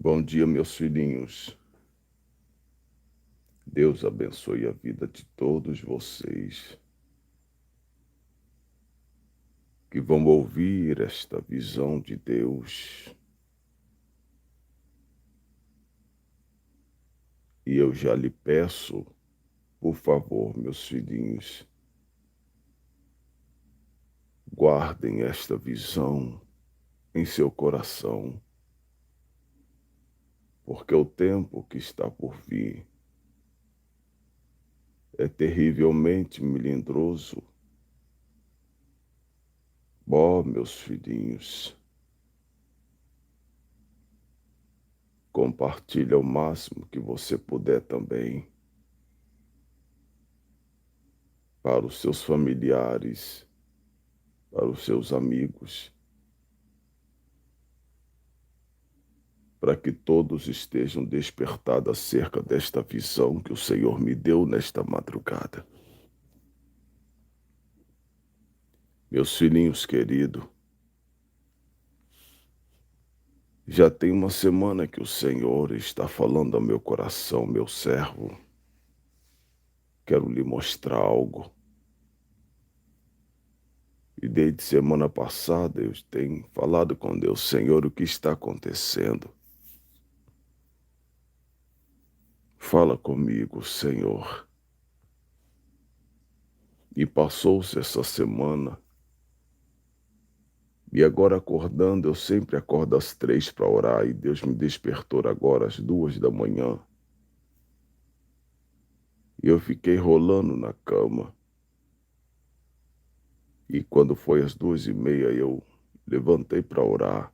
Bom dia, meus filhinhos. Deus abençoe a vida de todos vocês que vão ouvir esta visão de Deus. E eu já lhe peço, por favor, meus filhinhos, guardem esta visão em seu coração, porque o tempo que está por vir é terrivelmente melindroso. Ó, meus filhinhos, compartilhe o máximo que você puder também para os seus familiares, para os seus amigos, para que todos estejam despertados acerca desta visão que o Senhor me deu nesta madrugada. Meus filhinhos queridos, já tem uma semana que o Senhor está falando ao meu coração, meu servo. Quero lhe mostrar algo. E desde semana passada eu tenho falado com Deus, Senhor, o que está acontecendo? Fala comigo, Senhor. E passou-se essa semana. E agora acordando, eu sempre acordo às 3 para orar e Deus me despertou agora às 2 da manhã. E eu fiquei rolando na cama. E quando foi às 2:30 eu levantei para orar.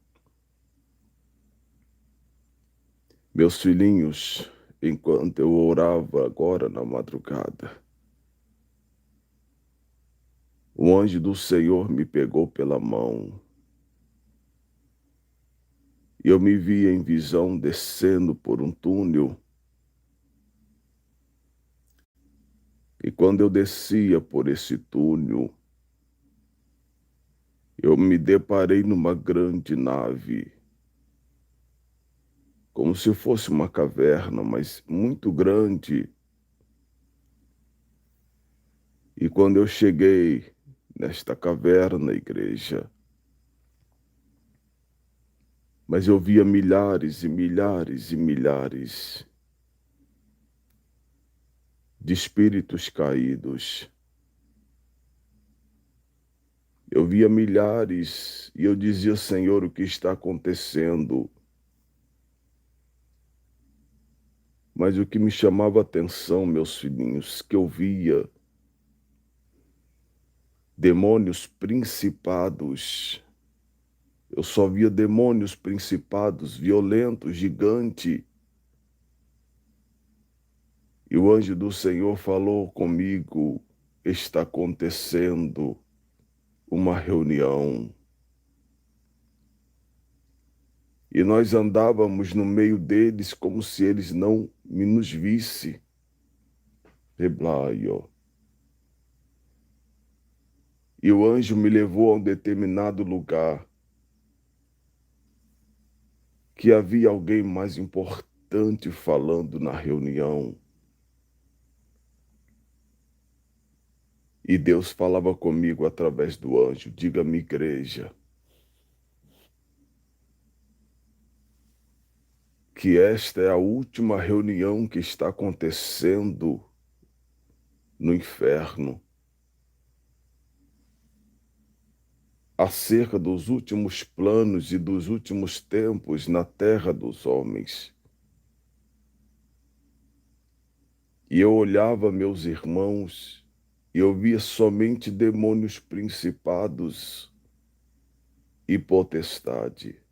Meus filhinhos, enquanto eu orava agora na madrugada, o anjo do Senhor me pegou pela mão. E eu me vi em visão descendo por um túnel. E quando eu descia por esse túnel, eu me deparei numa grande nave, como se fosse uma caverna, mas muito grande. E quando eu cheguei nesta caverna, igreja, mas eu via milhares e milhares e milhares de espíritos caídos. Eu via milhares e eu dizia, Senhor, o que está acontecendo? Mas o que me chamava a atenção, meus filhinhos, que eu via demônios principados. Eu só via demônios principados, violentos, gigante. E o anjo do Senhor falou comigo, está acontecendo uma reunião. E nós andávamos no meio deles como se eles não nos vissem. Reblaio. E o anjo me levou a um determinado lugar, que havia alguém mais importante falando na reunião. E Deus falava comigo através do anjo, diga-me, igreja, que esta é a última reunião que está acontecendo no inferno, acerca dos últimos planos e dos últimos tempos na terra dos homens. E eu olhava meus irmãos e eu via somente demônios principados e potestade.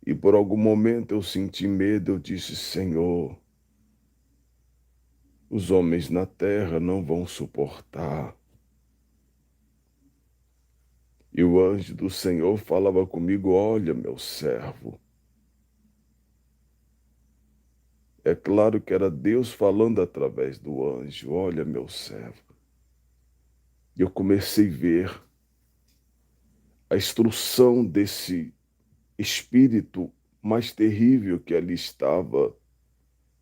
E por algum momento eu senti medo, eu disse, Senhor, os homens na terra não vão suportar. E o anjo do Senhor falava comigo, olha, meu servo. É claro que era Deus falando através do anjo, olha, meu servo. E eu comecei a ver a instrução desse espírito mais terrível que ali estava,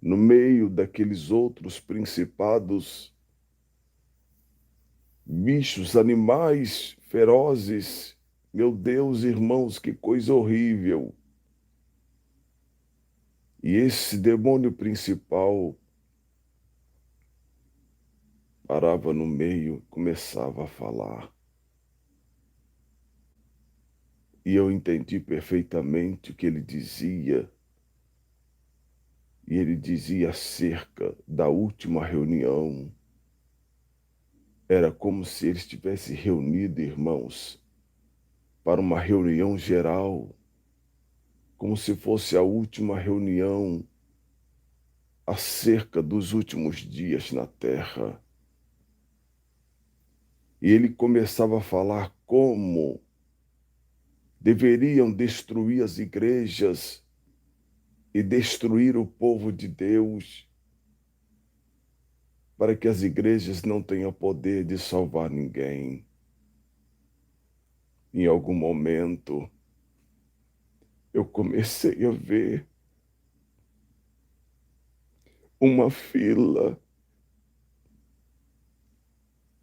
no meio daqueles outros principados, bichos, animais ferozes. Meu Deus, irmãos, que coisa horrível! E esse demônio principal parava no meio, começava a falar. E eu entendi perfeitamente o que ele dizia. E ele dizia acerca da última reunião. Era como se ele estivesse reunido, irmãos, para uma reunião geral, como se fosse a última reunião acerca dos últimos dias na terra. E ele começava a falar como deveriam destruir as igrejas e destruir o povo de Deus, para que as igrejas não tenham poder de salvar ninguém. Em algum momento, eu comecei a ver uma fila,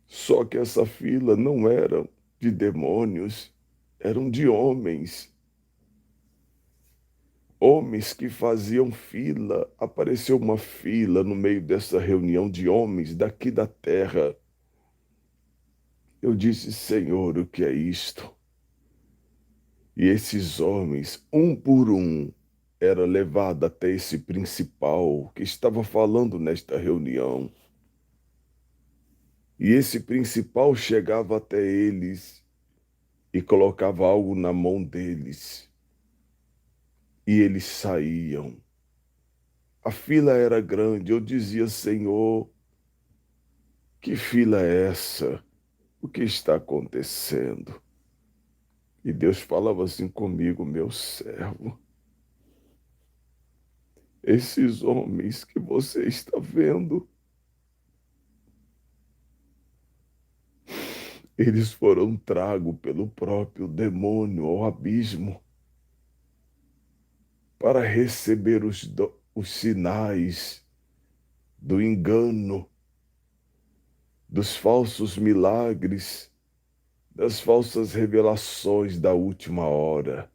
só que essa fila não era de demônios, eram de homens. Homens que faziam fila. Apareceu uma fila no meio dessa reunião de homens daqui da terra. Eu disse, Senhor, o que é isto? E esses homens, um por um, era levado até esse principal que estava falando nesta reunião. E esse principal chegava até eles e colocava algo na mão deles. E eles saíam. A fila era grande. Eu dizia, Senhor, que fila é essa? O que está acontecendo? E Deus falava assim comigo, meu servo. Esses homens que você está vendo, eles foram tragos pelo próprio demônio ao abismo para receber os sinais do engano, dos falsos milagres, das falsas revelações da última hora.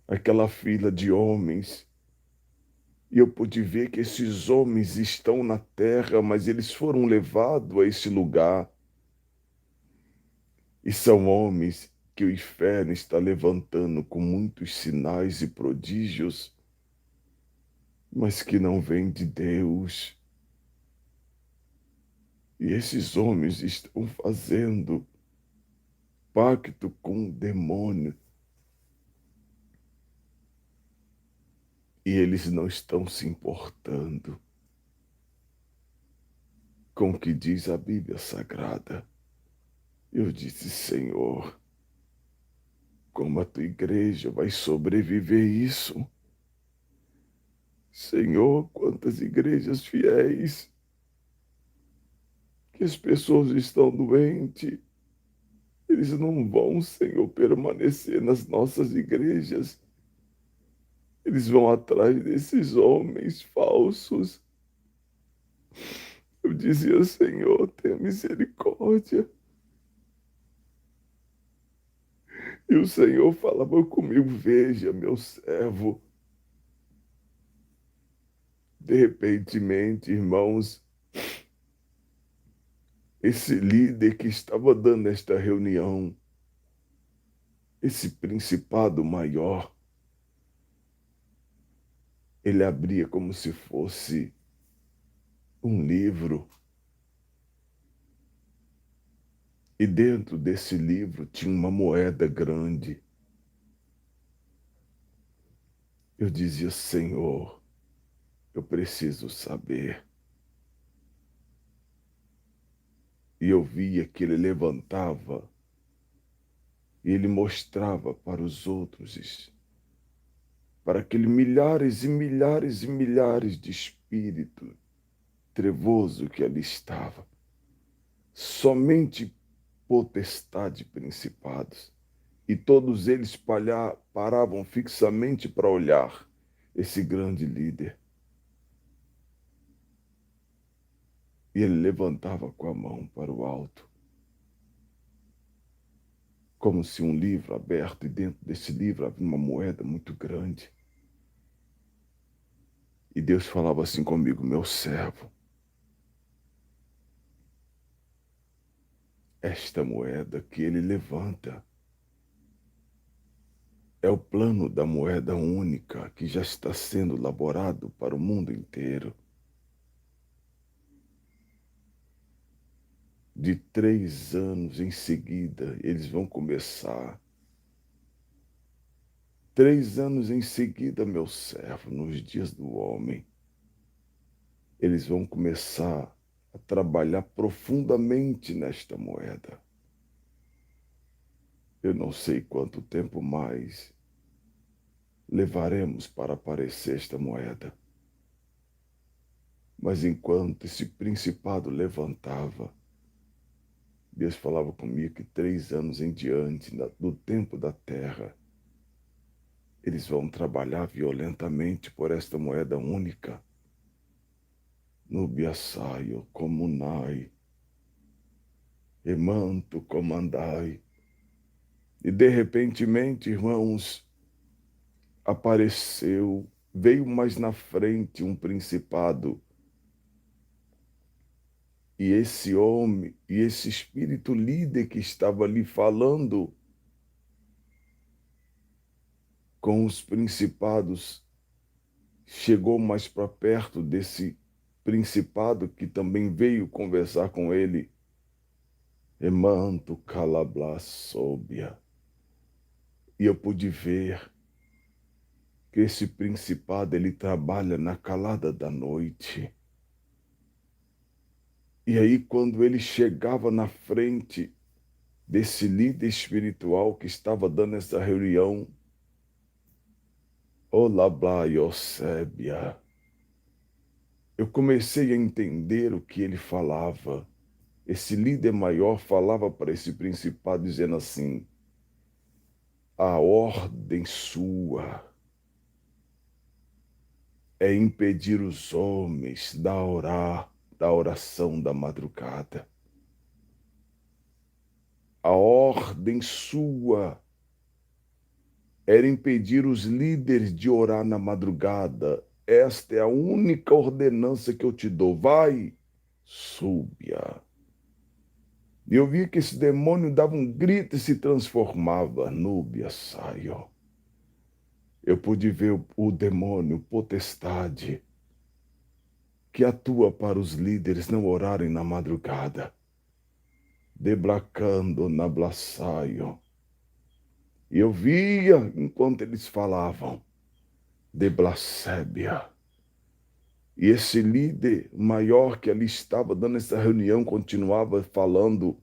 Aquela fila de homens. E eu pude ver que esses homens estão na terra, mas eles foram levados a esse lugar. E são homens que o inferno está levantando com muitos sinais e prodígios, mas que não vêm de Deus. E esses homens estão fazendo pacto com o demônio. E eles não estão se importando com o que diz a Bíblia Sagrada. Eu disse, Senhor, como a tua igreja vai sobreviver isso? Senhor, quantas igrejas fiéis que as pessoas estão doentes. Eles não vão, Senhor, permanecer nas nossas igrejas. Eles vão atrás desses homens falsos. Eu dizia, Senhor, tenha misericórdia. E o Senhor falava comigo, veja, meu servo. De repentemente, irmãos, esse líder que estava dando esta reunião, esse principado maior, ele abria como se fosse um livro. E dentro desse livro tinha uma moeda grande. Eu dizia, Senhor, eu preciso saber. E eu via que ele levantava e ele mostrava para os outros, para aquele milhares e milhares e milhares de espíritos trevoso que ali estava. Somente potestade e principados. E todos eles paravam fixamente para olhar esse grande líder. E ele levantava com a mão para o alto, como se um livro aberto, e dentro desse livro havia uma moeda muito grande. E Deus falava assim comigo: meu servo, esta moeda que ele levanta é o plano da moeda única que já está sendo elaborado para o mundo inteiro. De 3 anos em seguida, eles vão começar. 3 anos em seguida, meu servo, nos dias do homem, eles vão começar a trabalhar profundamente nesta moeda. Eu não sei quanto tempo mais levaremos para aparecer esta moeda. Mas enquanto esse principado levantava, Deus falava comigo que 3 anos em diante, do tempo da terra, eles vão trabalhar violentamente por esta moeda única. Nubia saio, comunai, emanto, comandai. E de repentemente, irmãos, veio mais na frente um principado. E esse homem, e esse espírito líder que estava ali falando com os principados, chegou mais para perto desse principado que também veio conversar com ele. Emanto calablasobia. E eu pude ver que esse principado, ele trabalha na calada da noite. E aí, quando ele chegava na frente desse líder espiritual que estava dando essa reunião, Olablayosébia, eu comecei a entender o que ele falava. Esse líder maior falava para esse principado dizendo assim: a ordem sua é impedir os homens da oração da madrugada. A ordem sua era impedir os líderes de orar na madrugada. Esta é a única ordenança que eu te dou. Vai, súbia. E eu vi que esse demônio dava um grito e se transformava. Núbia, saio. Eu pude ver o demônio, potestade, que atua para os líderes não orarem na madrugada. Deblacando na blasaio. E eu via, enquanto eles falavam, de blasébia. E esse líder maior que ali estava dando essa reunião continuava falando.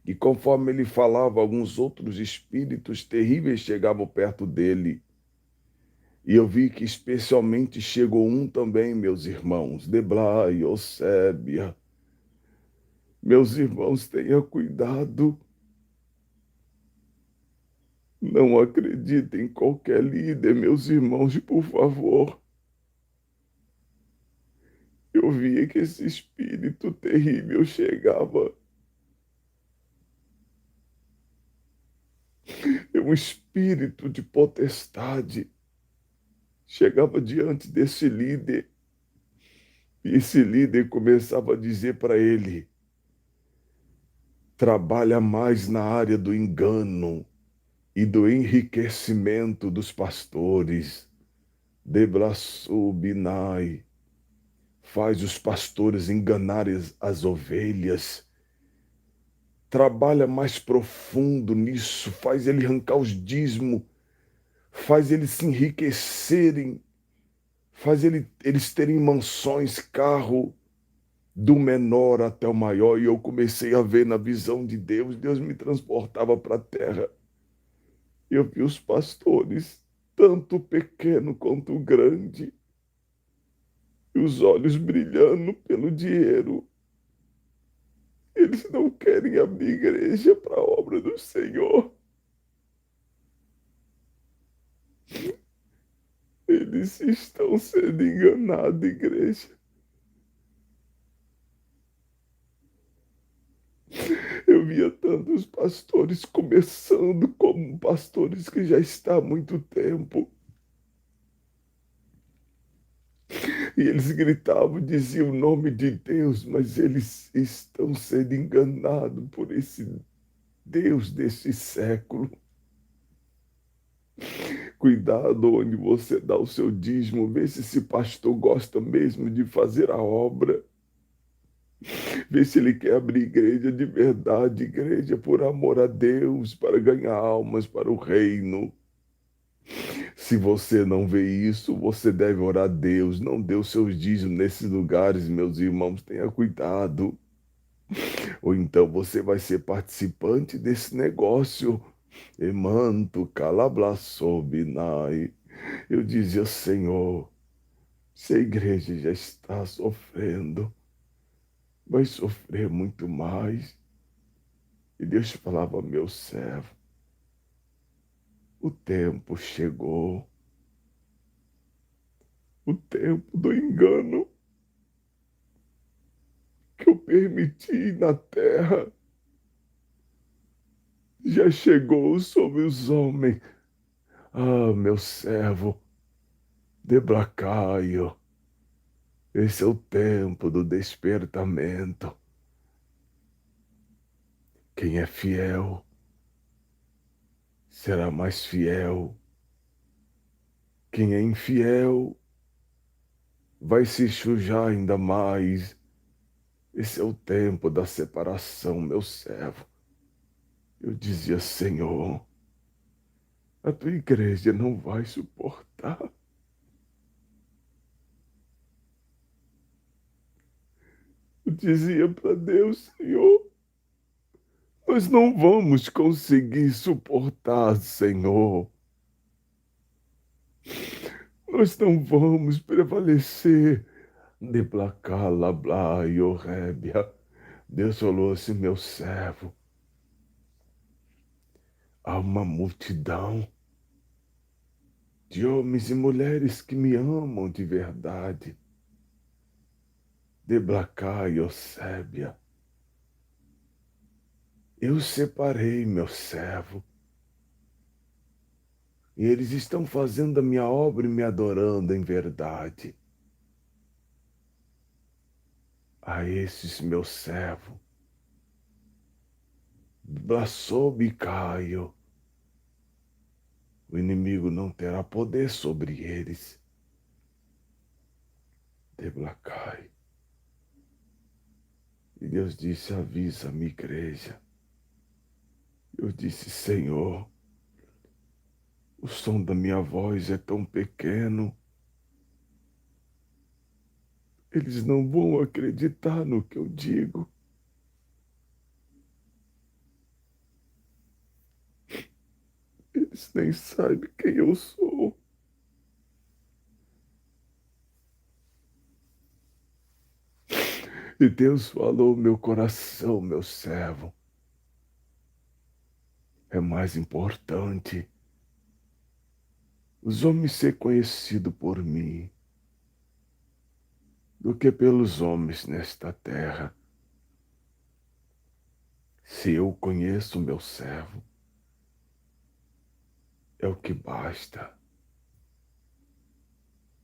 E conforme ele falava, alguns outros espíritos terríveis chegavam perto dele. E eu vi que especialmente chegou um também, meus irmãos, Deblai, Osébia. Meus irmãos, tenha cuidado. Não acreditem em qualquer líder, meus irmãos, por favor. Eu via que esse espírito terrível chegava. Um espírito de potestade chegava diante desse líder. E esse líder começava a dizer para ele: trabalha mais na área do engano e do enriquecimento dos pastores. Deblaçubinai. Faz os pastores enganarem as ovelhas. Trabalha mais profundo nisso, faz ele arrancar os dízimos, faz eles se enriquecerem, faz eles terem mansões, carro, do menor até o maior. E eu comecei a ver na visão de Deus, Deus me transportava para a terra. Eu vi os pastores, tanto o pequeno quanto o grande, e os olhos brilhando pelo dinheiro. Eles não querem abrir igreja para a obra do Senhor. Eles estão sendo enganados, igreja. Eu via tantos pastores começando como pastores que já estão há muito tempo. E eles gritavam, diziam o nome de Deus, mas eles estão sendo enganados por esse Deus deste século. Cuidado onde você dá o seu dízimo, vê se esse pastor gosta mesmo de fazer a obra. Vê se ele quer abrir igreja de verdade, igreja por amor a Deus, para ganhar almas para o reino. Se você não vê isso, você deve orar a Deus. Não dê os seus dízimos nesses lugares, meus irmãos, tenha cuidado. Ou então você vai ser participante desse negócio. Emanto calablasobinai. Eu dizia, Senhor, se a igreja já está sofrendo, vai sofrer muito mais. E Deus falava, meu servo, o tempo chegou, o tempo do engano que eu permiti na terra já chegou sobre os homens. Ah, meu servo, Deblacaio, esse é o tempo do despertamento. Quem é fiel será mais fiel. Quem é infiel vai se sujar ainda mais. Esse é o tempo da separação, meu servo. Eu dizia, Senhor, a tua igreja não vai suportar. Eu dizia para Deus, Senhor, nós não vamos conseguir suportar, Senhor. Nós não vamos prevalecer. De placar, blá, e Rébia. Deus falou assim, meu servo, há uma multidão de homens e mulheres que me amam de verdade. De placar, Sébia. Eu separei meu servo. E eles estão fazendo a minha obra e me adorando em verdade. A esses meu servo, Blasobe Caio, o inimigo não terá poder sobre eles. Deblacai. E Deus disse, avisa-me, igreja. Eu disse, Senhor, o som da minha voz é tão pequeno. Eles não vão acreditar no que eu digo. Eles nem sabem quem eu sou. E Deus falou, meu coração, meu servo, é mais importante os homens ser conhecidos por mim do que pelos homens nesta terra. Se eu conheço meu servo, é o que basta.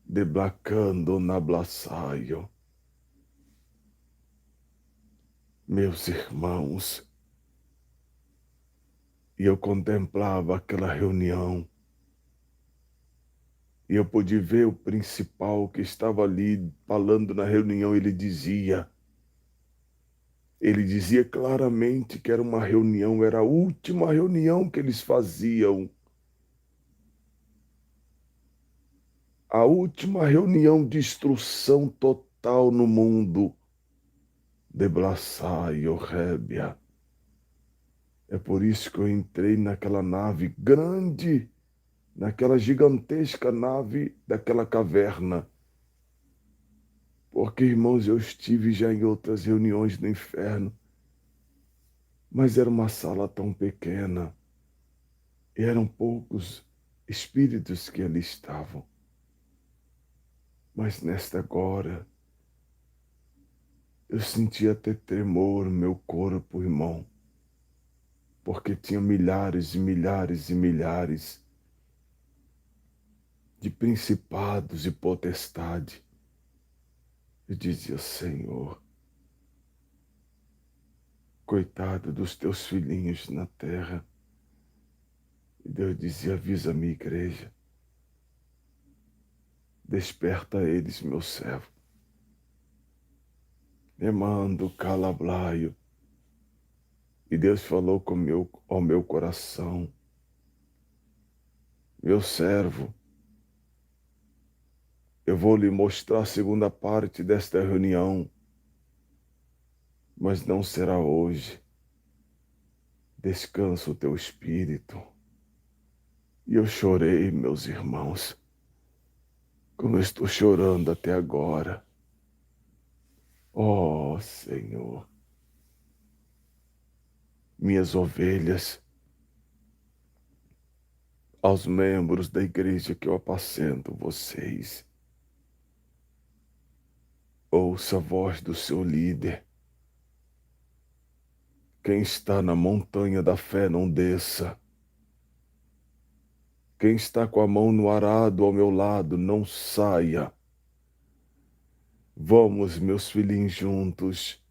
Deblacando na blaçaio. Meus irmãos, e eu contemplava aquela reunião, e eu pude ver o principal que estava ali falando na reunião, ele dizia claramente que era uma reunião, era a última reunião que eles faziam, a última reunião de instrução total no mundo. Deblaçai, o Rébia. É por isso que eu entrei naquela nave grande, naquela gigantesca nave daquela caverna. Porque, irmãos, eu estive já em outras reuniões no inferno, mas era uma sala tão pequena, e eram poucos espíritos que ali estavam. Mas nesta agora, eu senti até tremor no meu corpo, irmão, porque tinha milhares e milhares e milhares de principados e potestade. Eu dizia, Senhor, coitado dos teus filhinhos na terra. E Deus dizia, avisa a minha igreja, desperta eles, meu servo. Me mando calablaio. E Deus falou ao meu coração, meu servo, eu vou lhe mostrar a segunda parte desta reunião, mas não será hoje. Descansa o teu espírito. E eu chorei, meus irmãos, como eu estou chorando até agora. Oh, Senhor, minhas ovelhas, aos membros da igreja que eu apacento vocês, ouça a voz do seu líder. Quem está na montanha da fé não desça. Quem está com a mão no arado ao meu lado não saia. Vamos, meus filhinhos, juntos.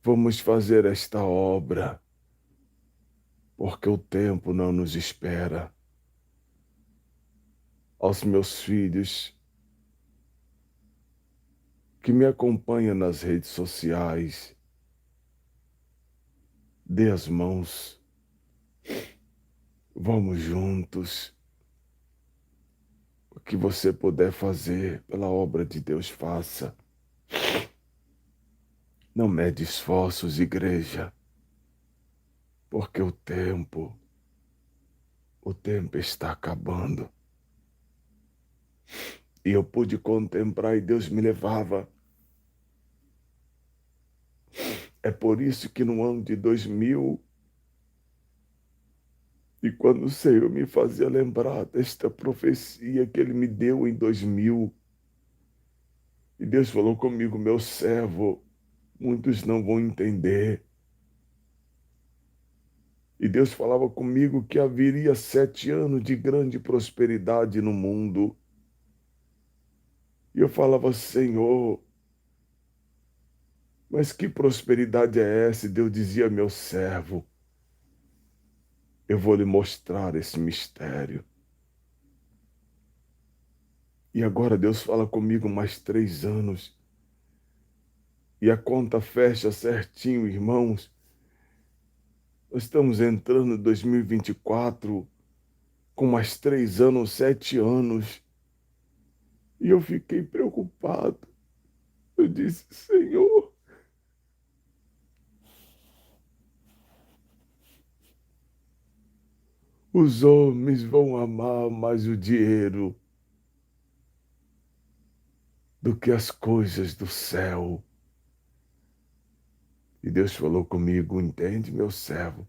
Vamos fazer esta obra, porque o tempo não nos espera. Aos meus filhos que me acompanham nas redes sociais, dê as mãos. Vamos juntos. O que você puder fazer pela obra de Deus, faça. Não mede esforços, igreja, porque o tempo está acabando. E eu pude contemplar e Deus me levava. É por isso que no ano de 2000, e quando o Senhor me fazia lembrar desta profecia que Ele me deu em 2000, e Deus falou comigo, meu servo, muitos não vão entender. E Deus falava comigo que haveria 7 anos de grande prosperidade no mundo. E eu falava, Senhor, mas que prosperidade é essa? E Deus dizia, meu servo, eu vou lhe mostrar esse mistério. E agora Deus fala comigo mais 3 anos. E a conta fecha certinho, irmãos. Nós estamos entrando em 2024 com mais 3 anos, 7 anos. E eu fiquei preocupado. Eu disse, Senhor, os homens vão amar mais o dinheiro do que as coisas do céu. E Deus falou comigo, entende, meu servo?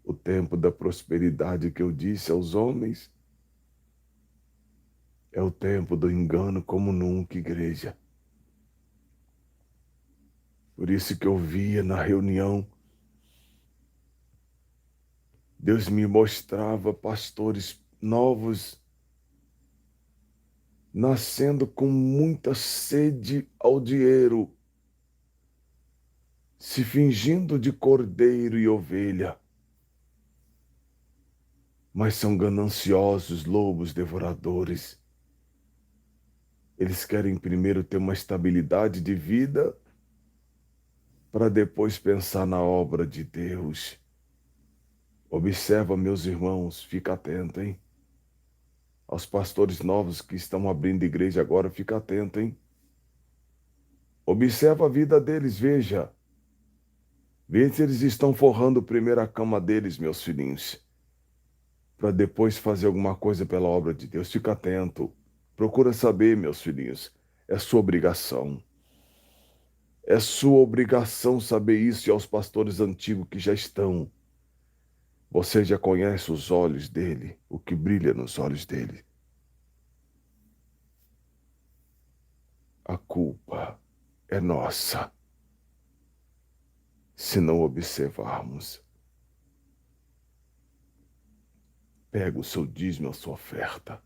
O tempo da prosperidade que eu disse aos homens é o tempo do engano como nunca, igreja. Por isso que eu via na reunião, Deus me mostrava pastores novos, nascendo com muita sede ao dinheiro, se fingindo de cordeiro e ovelha, mas são gananciosos, lobos devoradores. Eles querem primeiro ter uma estabilidade de vida para depois pensar na obra de Deus. Observa, meus irmãos, fica atento, hein? Aos pastores novos que estão abrindo igreja agora, fica atento, hein? Observa a vida deles, veja. Veja se eles estão forrando primeiro a cama deles, meus filhinhos, para depois fazer alguma coisa pela obra de Deus. Fica atento. Procura saber, meus filhinhos. É sua obrigação. É sua obrigação saber isso, e aos pastores antigos que já estão. Você já conhece os olhos dele, o que brilha nos olhos dele. a culpa é nossa se não observarmos. Pega o seu dízimo, a sua oferta.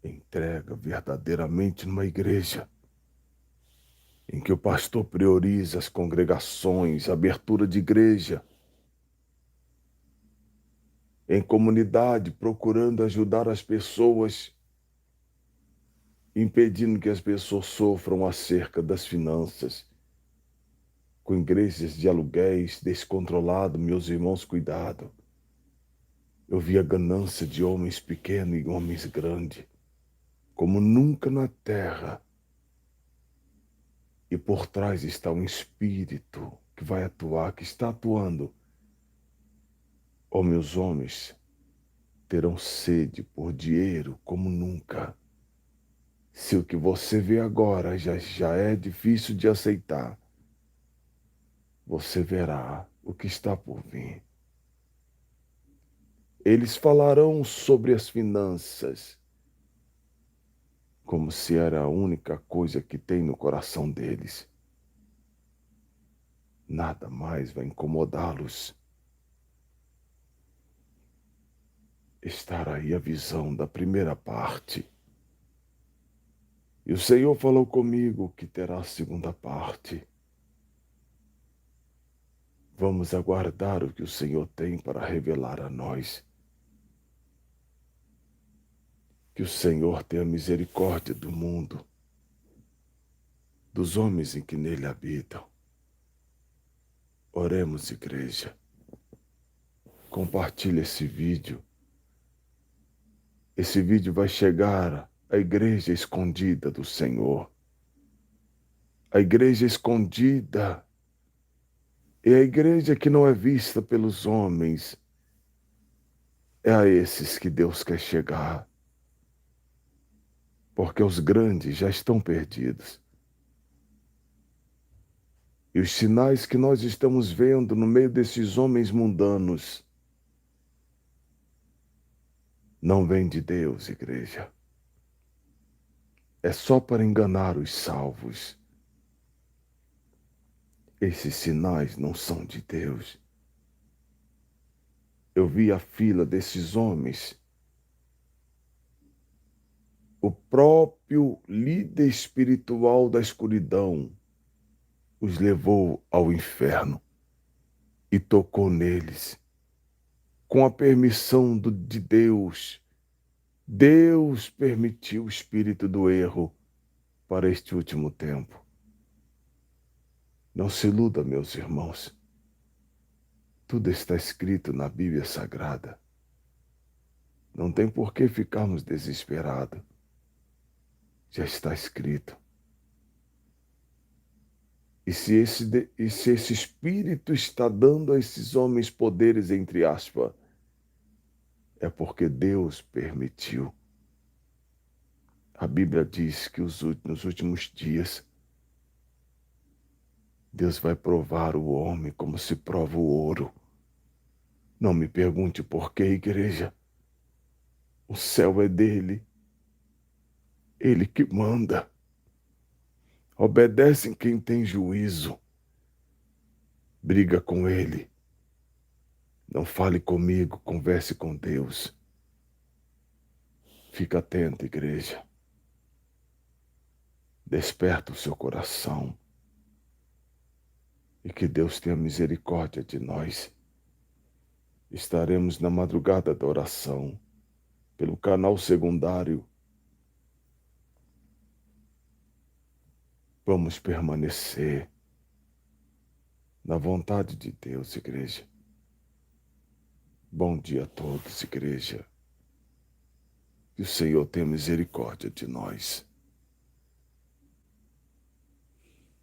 Entrega verdadeiramente numa igreja em que o pastor prioriza as congregações, a abertura de igreja, em comunidade, procurando ajudar as pessoas, impedindo que as pessoas sofram acerca das finanças. Com igrejas de aluguéis descontrolado, meus irmãos, cuidado. Eu vi a ganância de homens pequenos e homens grandes, como nunca na terra. E por trás está um espírito que vai atuar, que está atuando. Oh, meus homens, terão sede por dinheiro como nunca. Se o que você vê agora já é difícil de aceitar, você verá o que está por vir. Eles falarão sobre as finanças, como se era a única coisa que tem no coração deles. Nada mais vai incomodá-los. Estará aí a visão da primeira parte. E o Senhor falou comigo que terá a segunda parte. Vamos aguardar o que o Senhor tem para revelar a nós. Que o Senhor tenha misericórdia do mundo, dos homens em que nele habitam. Oremos, igreja. Compartilhe esse vídeo. Esse vídeo vai chegar à igreja escondida do Senhor. A igreja escondida é a igreja que não é vista pelos homens. É a esses que Deus quer chegar. Porque os grandes já estão perdidos. E os sinais que nós estamos vendo no meio desses homens mundanos não vêm de Deus, igreja. É só para enganar os salvos. Esses sinais não são de Deus. Eu vi a fila desses homens. O próprio líder espiritual da escuridão os levou ao inferno e tocou neles. Com a permissão de Deus, Deus permitiu o espírito do erro para este último tempo. Não se iluda, meus irmãos. Tudo está escrito na Bíblia Sagrada. Não tem por que ficarmos desesperados. Já está escrito. E se esse espírito está dando a esses homens poderes, entre aspas, é porque Deus permitiu. A Bíblia diz que nos últimos dias, Deus vai provar o homem como se prova o ouro. Não me pergunte por quê, igreja. O céu é dele. Ele que manda. Obedecem quem tem juízo. Briga com ele. Não fale comigo, converse com Deus. Fica atento, igreja. Desperta o seu coração. E que Deus tenha misericórdia de nós. Estaremos na madrugada da oração, pelo canal secundário. Vamos permanecer na vontade de Deus, igreja. Bom dia a todos, igreja. Que o Senhor tenha misericórdia de nós.